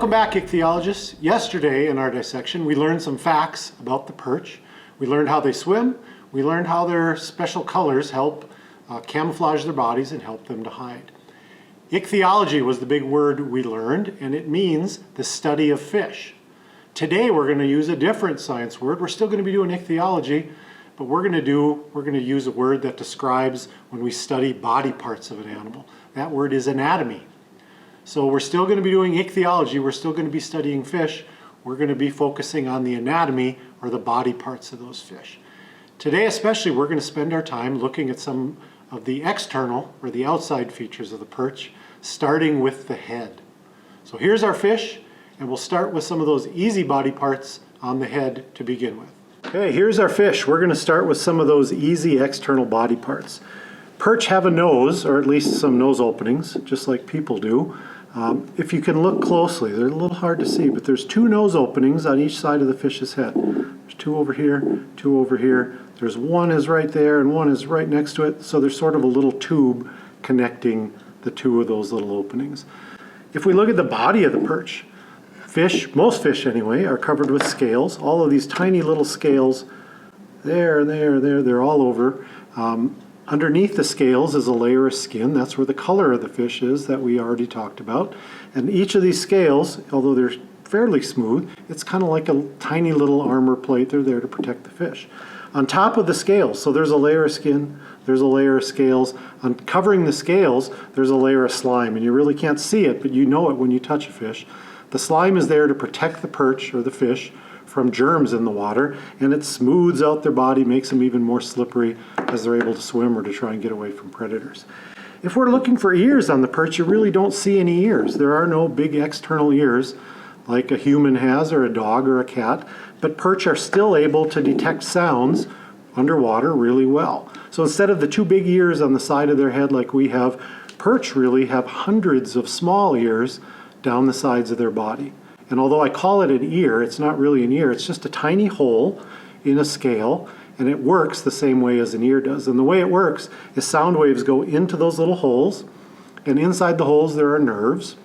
Welcome back, ichthyologists. Yesterday in our dissection, we learned some facts about the perch. We learned how they swim. We learned how their special colors help camouflage their bodies and help them to hide. Ichthyology was the big word we learned, and it means the study of fish. Today we're going to use a different science word. We're still going to be doing ichthyology, but we're going to use a word that describes when we study body parts of an animal. That word is anatomy. So we're still going to be doing ichthyology, we're still going to be studying fish, we're going to be focusing on the anatomy or the body parts of those fish. Today especially we're going to spend our time looking at some of the external or the outside features of the perch, starting with the head. So here's our fish, and we'll start with some of those easy body parts on the head to begin with. Okay, here's our fish. We're going to start with some of those easy external body parts. Perch have a nose, or at least some nose openings, just like people do. If you can look closely, they're a little hard to see, but there's two nose openings on each side of the fish's head. There's two over here, two over here. There's one is right there and one is right next to it, so there's sort of a little tube connecting the two of those little openings. If we look at the body of the perch, most fish anyway, are covered with scales. All of these tiny little scales, they're all over. Underneath the scales is a layer of skin. That's where the color of the fish is that we already talked about. And each of these scales, although they're fairly smooth, it's kind of like a tiny little armor plate. They're there to protect the fish. On top of the scales, so there's a layer of skin, there's a layer of scales. On covering the scales, there's a layer of slime, and you really can't see it, but you know it when you touch a fish. The slime is there to protect the perch or the fish from germs in the water, and it smooths out their body, makes them even more slippery as they're able to swim or to try and get away from predators. If we're looking for ears on the perch, you really don't see any ears. There are no big external ears like a human has or a dog or a cat, but perch are still able to detect sounds underwater really well. So instead of the two big ears on the side of their head like we have, perch really have hundreds of small ears down the sides of their body. And although I call it an ear, it's not really an ear, it's just a tiny hole in a scale, and it works the same way as an ear does. And the way it works is sound waves go into those little holes, and inside the holes there are nerves,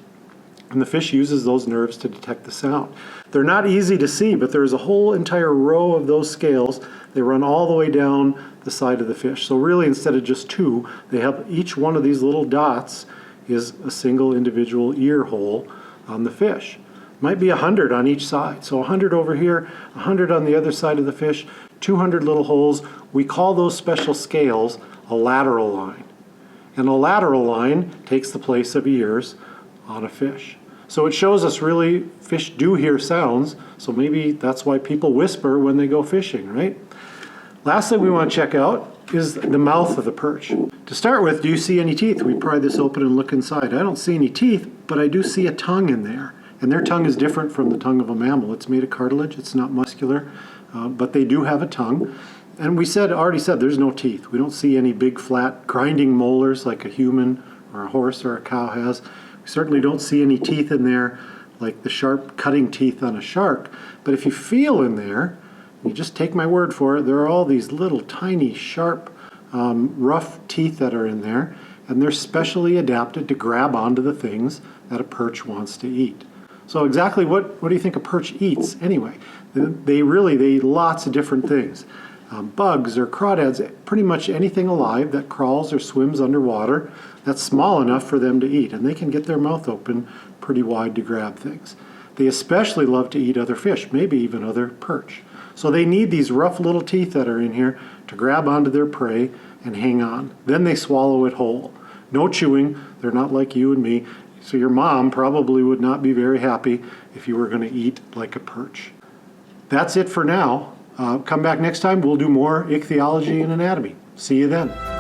and the fish uses those nerves to detect the sound. They're not easy to see, but there's a whole entire row of those scales. They run all the way down the side of the fish. So really, instead of just two, they have each one of these little dots is a single individual ear hole on the fish. Might be 100 on each side. So 100 over here, 100 on the other side of the fish, 200 little holes. We call those special scales a lateral line. And a lateral line takes the place of ears on a fish. So it shows us really fish do hear sounds, so maybe that's why people whisper when they go fishing, right? Last thing we want to check out is the mouth of the perch. To start with, do you see any teeth? We pry this open and look inside. I don't see any teeth, but I do see a tongue in there. And their tongue is different from the tongue of a mammal. It's made of cartilage, it's not muscular, but they do have a tongue. And we already said there's no teeth. We don't see any big flat grinding molars like a human or a horse or a cow has. We certainly don't see any teeth in there like the sharp cutting teeth on a shark. But if you feel in there, you just take my word for it, there are all these little tiny sharp rough teeth that are in there, and they're specially adapted to grab onto the things that a perch wants to eat. So exactly what do you think a perch eats anyway? They eat lots of different things. Bugs or crawdads, pretty much anything alive that crawls or swims underwater that's small enough for them to eat, and they can get their mouth open pretty wide to grab things. They especially love to eat other fish, maybe even other perch. So they need these rough little teeth that are in here to grab onto their prey and hang on. Then they swallow it whole. No chewing, they're not like you and me. So your mom probably would not be very happy if you were going to eat like a perch. That's it for now. Come back next time, we'll do more ichthyology and anatomy. See you then.